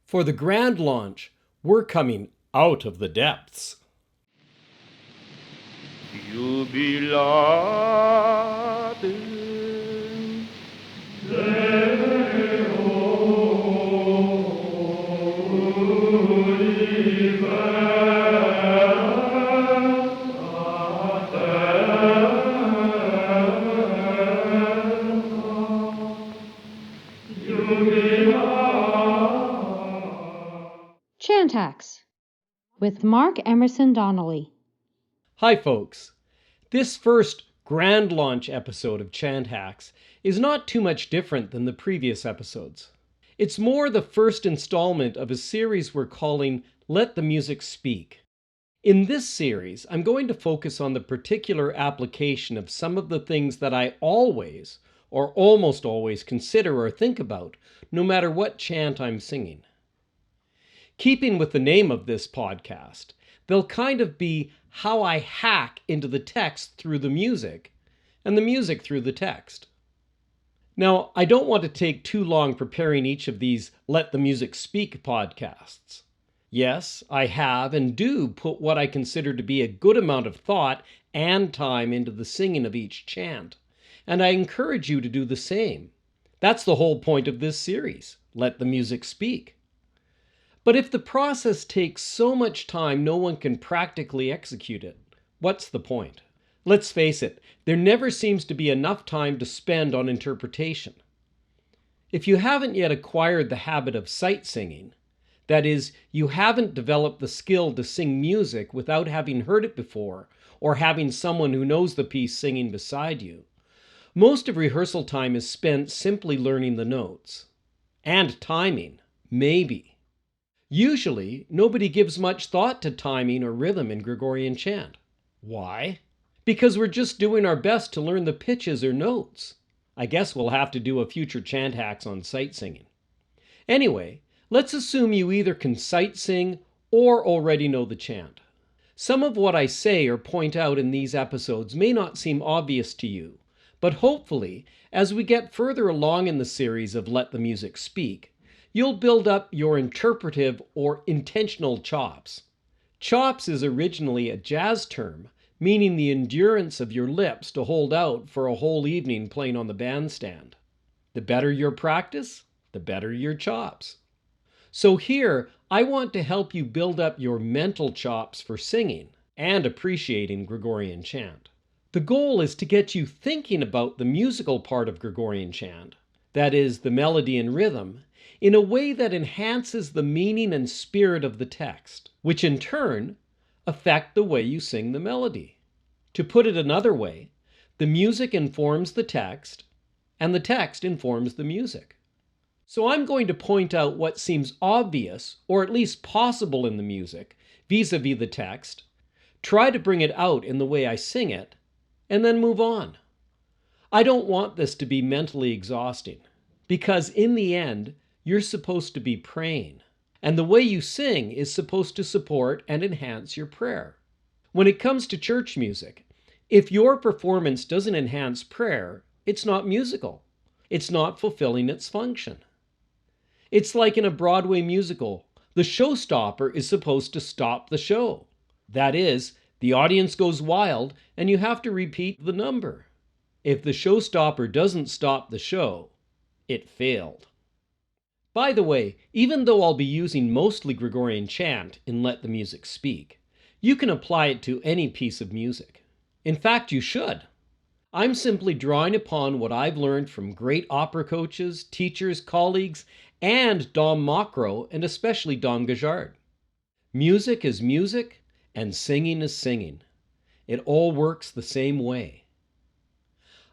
For the Grand Launch, we're coming out of the depths. You beloved, ChantHacks with Mark Emerson Donnelly. Hi folks. This first Grand Launch episode of ChantHacks is not too much different than the previous episodes. It's more the first installment of a series we're calling Let the Music Speak. In this series, I'm going to focus on the particular application of some of the things that I always, or almost always, consider or think about, no matter what chant I'm singing. Keeping with the name of this podcast, they'll kind of be how I hack into the text through the music, and the music through the text. Now, I don't want to take too long preparing each of these Let the Music Speak podcasts. Yes, I have and do put what I consider to be a good amount of thought and time into the singing of each chant, and I encourage you to do the same. That's the whole point of this series, Let the Music Speak. But if the process takes so much time no one can practically execute it, what's the point? Let's face it, there never seems to be enough time to spend on interpretation. If you haven't yet acquired the habit of sight singing, that is, you haven't developed the skill to sing music without having heard it before or having someone who knows the piece singing beside you, most of rehearsal time is spent simply learning the notes. And timing, maybe. Usually, nobody gives much thought to timing or rhythm in Gregorian chant. Why? Because we're just doing our best to learn the pitches or notes. I guess we'll have to do a future ChantHacks on sight singing. Anyway, let's assume you either can sight sing or already know the chant. Some of what I say or point out in these episodes may not seem obvious to you, but hopefully, as we get further along in the series of Let the Music Speak, you'll build up your interpretive or intentional chops. Chops is originally a jazz term, meaning the endurance of your lips to hold out for a whole evening playing on the bandstand. The better your practice, the better your chops. So here, I want to help you build up your mental chops for singing and appreciating Gregorian chant. The goal is to get you thinking about the musical part of Gregorian chant, that is, the melody and rhythm, in a way that enhances the meaning and spirit of the text, which in turn affect the way you sing the melody. To put it another way, the music informs the text, and the text informs the music. So I'm going to point out what seems obvious, or at least possible in the music, vis-a-vis the text, try to bring it out in the way I sing it, and then move on. I don't want this to be mentally exhausting, because in the end, you're supposed to be praying, and the way you sing is supposed to support and enhance your prayer. When it comes to church music, if your performance doesn't enhance prayer, it's not musical. It's not fulfilling its function. It's like in a Broadway musical, the showstopper is supposed to stop the show. That is, the audience goes wild and you have to repeat the number. If the showstopper doesn't stop the show, it failed. By the way, even though I'll be using mostly Gregorian chant in Let the Music Speak, you can apply it to any piece of music. In fact, you should. I'm simply drawing upon what I've learned from great opera coaches, teachers, colleagues, and Dom Mokro, and especially Dom Gajard. Music is music, and singing is singing. It all works the same way.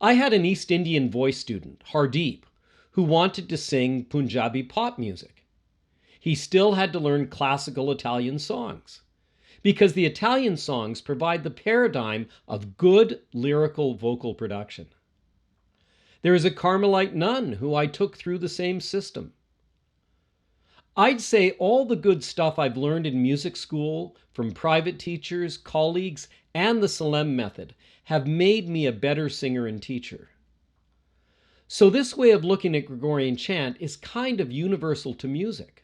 I had an East Indian voice student, Hardeep, who wanted to sing Punjabi pop music. He still had to learn classical Italian songs, because the Italian songs provide the paradigm of good lyrical vocal production. There is a Carmelite nun who I took through the same system. I'd say all the good stuff I've learned in music school, from private teachers, colleagues, and the Salem method, have made me a better singer and teacher. So this way of looking at Gregorian chant is kind of universal to music.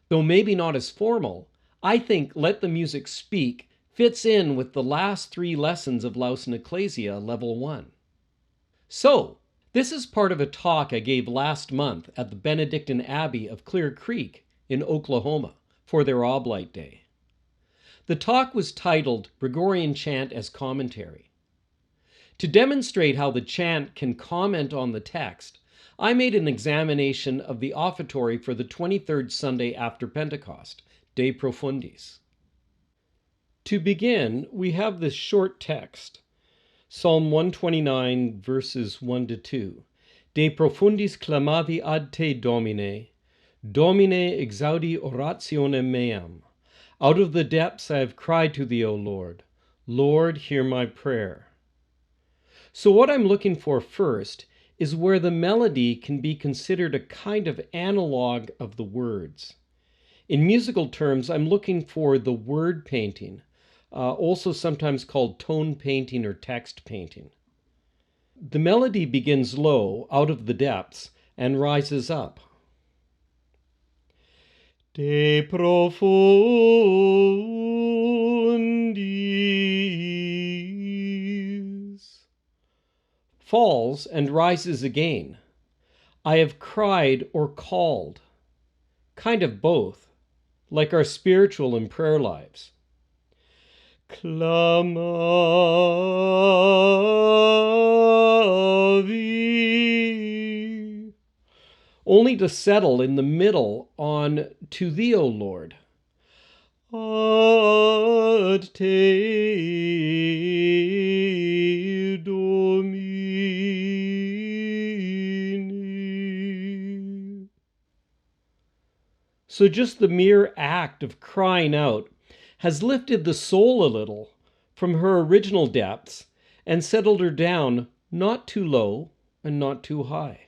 Though maybe not as formal, I think Let the Music Speak fits in with the last 3 lessons of Laus and Ecclesia Level 1. So, this is part of a talk I gave last month at the Benedictine Abbey of Clear Creek in Oklahoma for their Oblate Day. The talk was titled Gregorian Chant as Commentary. To demonstrate how the chant can comment on the text, I made an examination of the offertory for the 23rd Sunday after Pentecost, De Profundis. To begin, we have this short text, Psalm 129, verses 1-2. De profundis clamavi ad te, Domine, Domine exaudi orationem meam. Out of the depths I have cried to thee, O Lord. Lord, hear my prayer. So what I'm looking for first is where the melody can be considered a kind of analog of the words. In musical terms, I'm looking for the word painting, also sometimes called tone painting or text painting. The melody begins low, out of the depths, and rises up. De profundis. Falls and rises again. I have cried or called. Kind of both, like our spiritual and prayer lives. Clamavi. Only to settle in the middle on to thee, O Lord. Ad te, Domine. So just the mere act of crying out has lifted the soul a little from her original depths and settled her down not too low and not too high.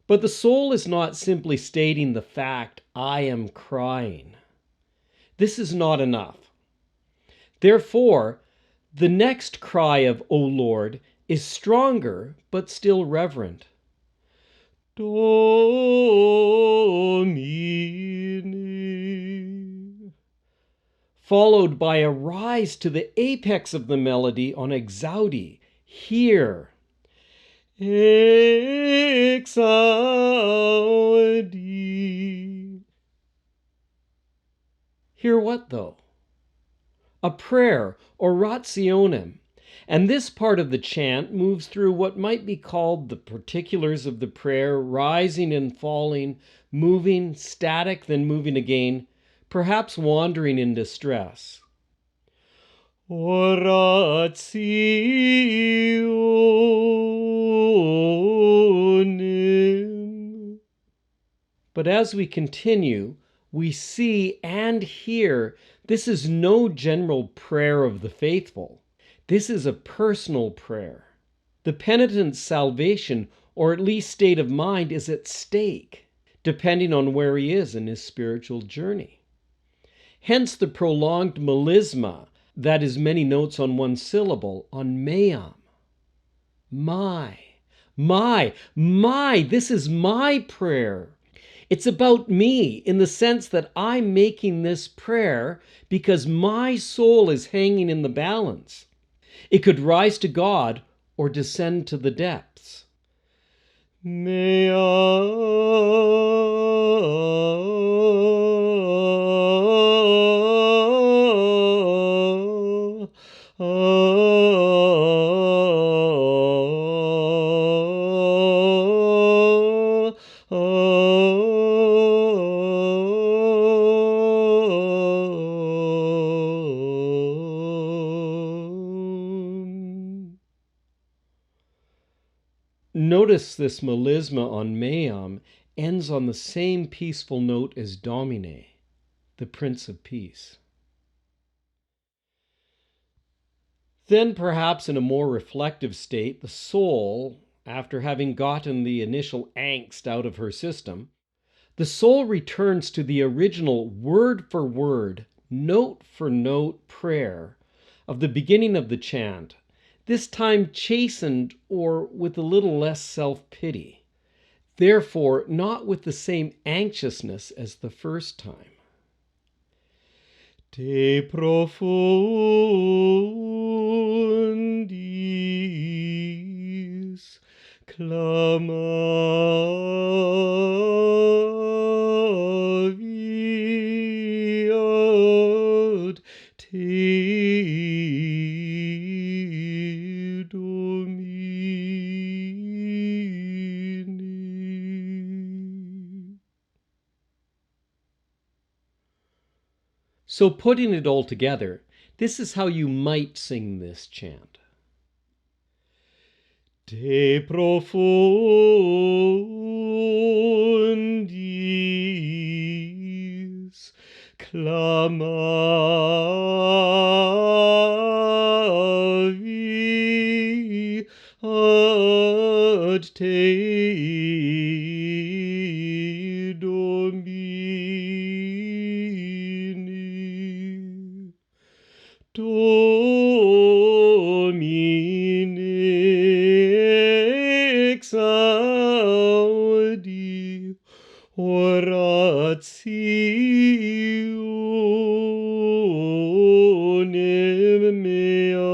But the soul is not simply stating the fact, I am crying. This is not enough. Therefore, the next cry of O Lord is stronger but still reverent. Domine. Followed by a rise to the apex of the melody on exaudi, here. Exaudi. Hear what though? A prayer, orationem, and this part of the chant moves through what might be called the particulars of the prayer, rising and falling, moving, static, then moving again, perhaps wandering in distress. Orationem. But as we continue, we see and hear this is no general prayer of the faithful. This is a personal prayer. The penitent's salvation, or at least state of mind, is at stake, depending on where he is in his spiritual journey. Hence the prolonged melisma, that is many notes on one syllable, on meam. My, this is my prayer. It's about me in the sense that I'm making this prayer because my soul is hanging in the balance. It could rise to God or descend to the depths. Notice this melisma on meam ends on the same peaceful note as Domine, the Prince of Peace. Then, perhaps in a more reflective state, the soul, after having gotten the initial angst out of her system, the soul returns to the original word for word, note for note prayer of the beginning of the chant, this time chastened or with a little less self-pity. therefore not with the same anxiousness as the first time. De profundis clamavi ad te Domine. So putting it all together, this is how you might sing this chant. De profundis clamavi ad te Domine. Domine exaudi orationem mea.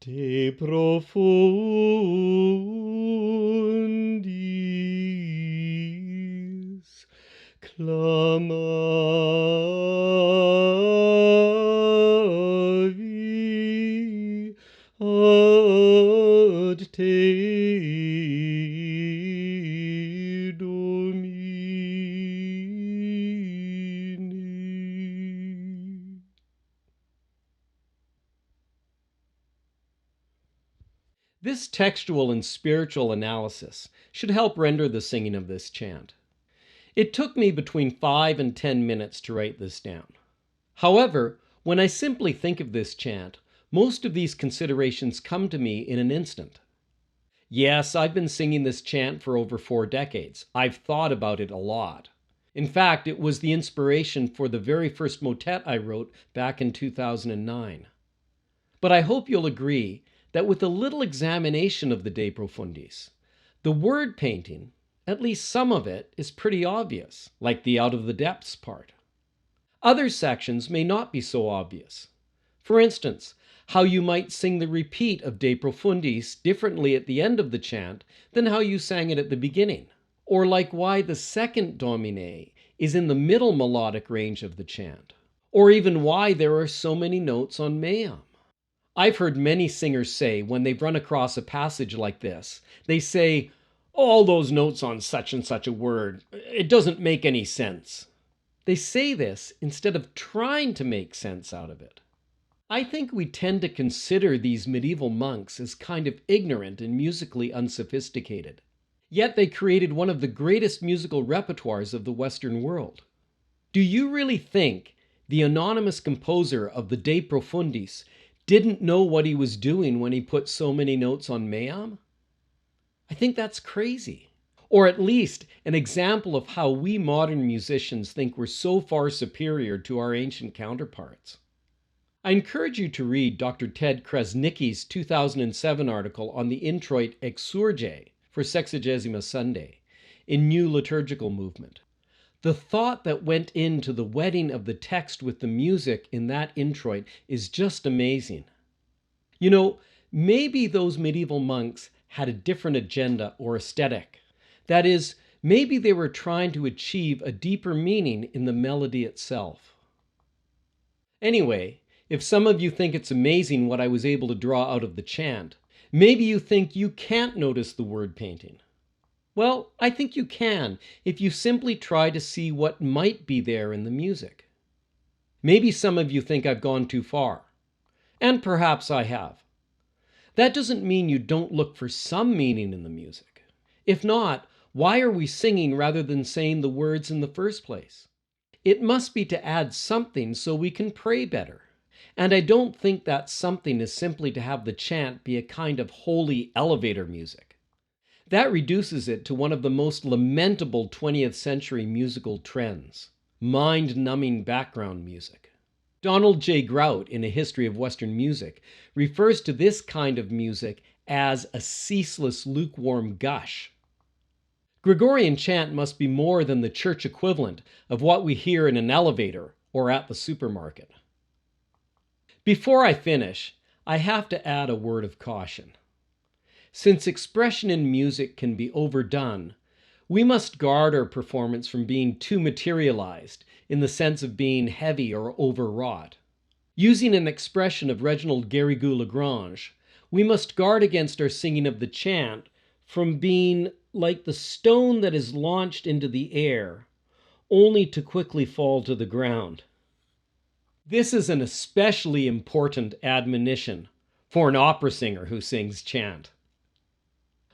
De profundis clamavi ad te Domine. This textual and spiritual analysis should help render the singing of this chant. It took me between 5 and 10 minutes to write this down. However, when I simply think of this chant, most of these considerations come to me in an instant. Yes, I've been singing this chant for over 4 decades. I've thought about it a lot. In fact, it was the inspiration for the very first motet I wrote back in 2009. But I hope you'll agree that with a little examination of the De Profundis, the word painting, at least some of it, is pretty obvious, like the out of the depths part. Other sections may not be so obvious. For instance, how you might sing the repeat of De Profundis differently at the end of the chant than how you sang it at the beginning. Or like why the second Domine is in the middle melodic range of the chant. Or even why there are so many notes on Meam. I've heard many singers say when they've run across a passage like this, they say, all those notes on such and such a word, it doesn't make any sense. They say this instead of trying to make sense out of it. I think we tend to consider these medieval monks as kind of ignorant and musically unsophisticated. Yet they created one of the greatest musical repertoires of the Western world. Do you really think the anonymous composer of the De Profundis didn't know what he was doing when he put so many notes on Meam? I think that's crazy. Or at least an example of how we modern musicians think we're so far superior to our ancient counterparts. I encourage you to read Dr. Ted Kresnicki's 2007 article on the introit Exsurge for Sexagesima Sunday in New Liturgical Movement. The thought that went into the wedding of the text with the music in that introit is just amazing. You know, maybe those medieval monks had a different agenda or aesthetic. That is, maybe they were trying to achieve a deeper meaning in the melody itself. Anyway, if some of you think it's amazing what I was able to draw out of the chant, maybe you think you can't notice the word painting. Well, I think you can if you simply try to see what might be there in the music. Maybe some of you think I've gone too far, and perhaps I have. That doesn't mean you don't look for some meaning in the music. If not, why are we singing rather than saying the words in the first place? it must be to add something so we can pray better. And I don't think that something is simply to have the chant be a kind of holy elevator music. That reduces it to one of the most lamentable 20th century musical trends, mind-numbing background music. Donald J. Grout, in A History of Western Music, refers to this kind of music as a ceaseless lukewarm gush. Gregorian chant must be more than the church equivalent of what we hear in an elevator or at the supermarket. Before I finish, I have to add a word of caution. Since expression in music can be overdone, we must guard our performance from being too materialized in the sense of being heavy or overwrought. Using an expression of Reginald Garrigou-Lagrange, we must guard against our singing of the chant from being like the stone that is launched into the air, only to quickly fall to the ground. This is an especially important admonition for an opera singer who sings chant.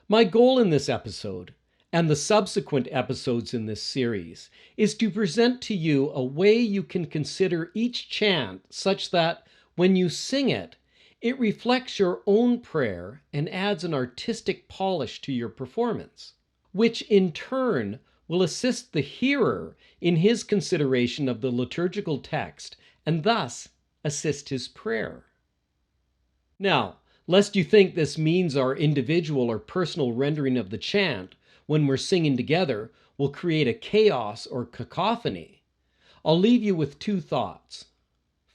My goal in this episode, and the subsequent episodes in this series, is to present to you a way you can consider each chant such that when you sing it, it reflects your own prayer and adds an artistic polish to your performance, which in turn will assist the hearer in his consideration of the liturgical text and thus assist his prayer. Now, lest you think this means our individual or personal rendering of the chant when we're singing together will create a chaos or cacophony, I'll leave you with two thoughts.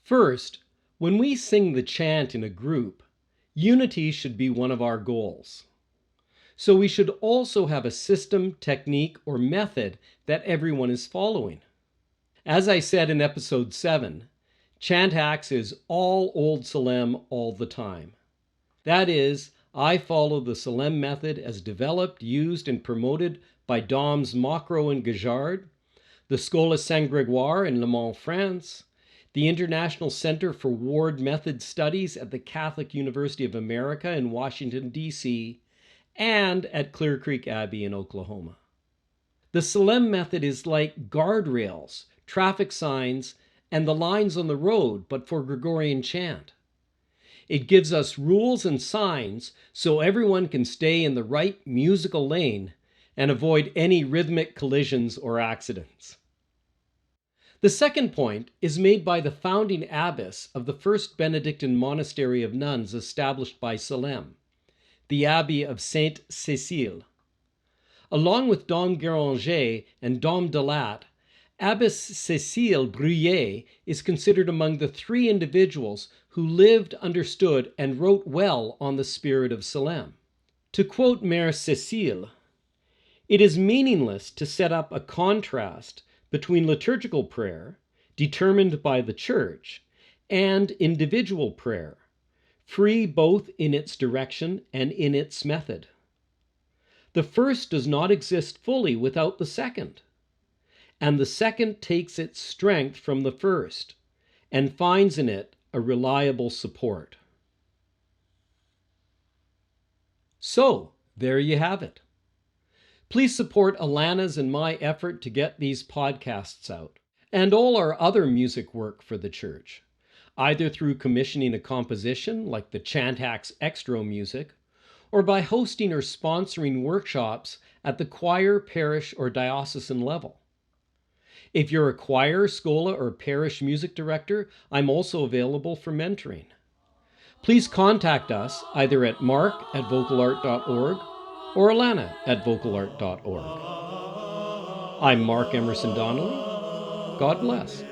First, when we sing the chant in a group, unity should be one of our goals. So we should also have a system, technique, or method that everyone is following. As I said in episode 7, ChantHacks is all Old Salem all the time. That is, I follow the Salem method as developed, used, and promoted by Doms Macro and Gajard, the Scola Saint-Grégoire in Le Mans, France, the International Center for Ward Method Studies at the Catholic University of America in Washington, D.C., and at Clear Creek Abbey in Oklahoma. The Salem method is like guardrails, traffic signs, and the lines on the road, but for Gregorian chant. It gives us rules and signs so everyone can stay in the right musical lane and avoid any rhythmic collisions or accidents. The second point is made by the founding abbess of the first Benedictine monastery of nuns established by Salem, the Abbey of Sainte-Cécile. Along with Dom Guéranger and Dom Delat, Abbess Cécile Bruyère is considered among the three individuals who lived, understood, and wrote well on the spirit of Salem. To quote Mère Cécile, "It is meaningless to set up a contrast between liturgical prayer, determined by the Church, and individual prayer, free both in its direction and in its method. The first does not exist fully without the second, and the second takes its strength from the first and finds in it a reliable support." So, there you have it. Please support Alana's and my effort to get these podcasts out, and all our other music work for the church, either through commissioning a composition like the ChantHacks Extra music, or by hosting or sponsoring workshops at the choir, parish, or diocesan level. If you're a choir, schola, or parish music director, I'm also available for mentoring. Please contact us either at mark@vocalart.org or alana@vocalart.org. I'm Mark Emerson Donnelly. God bless.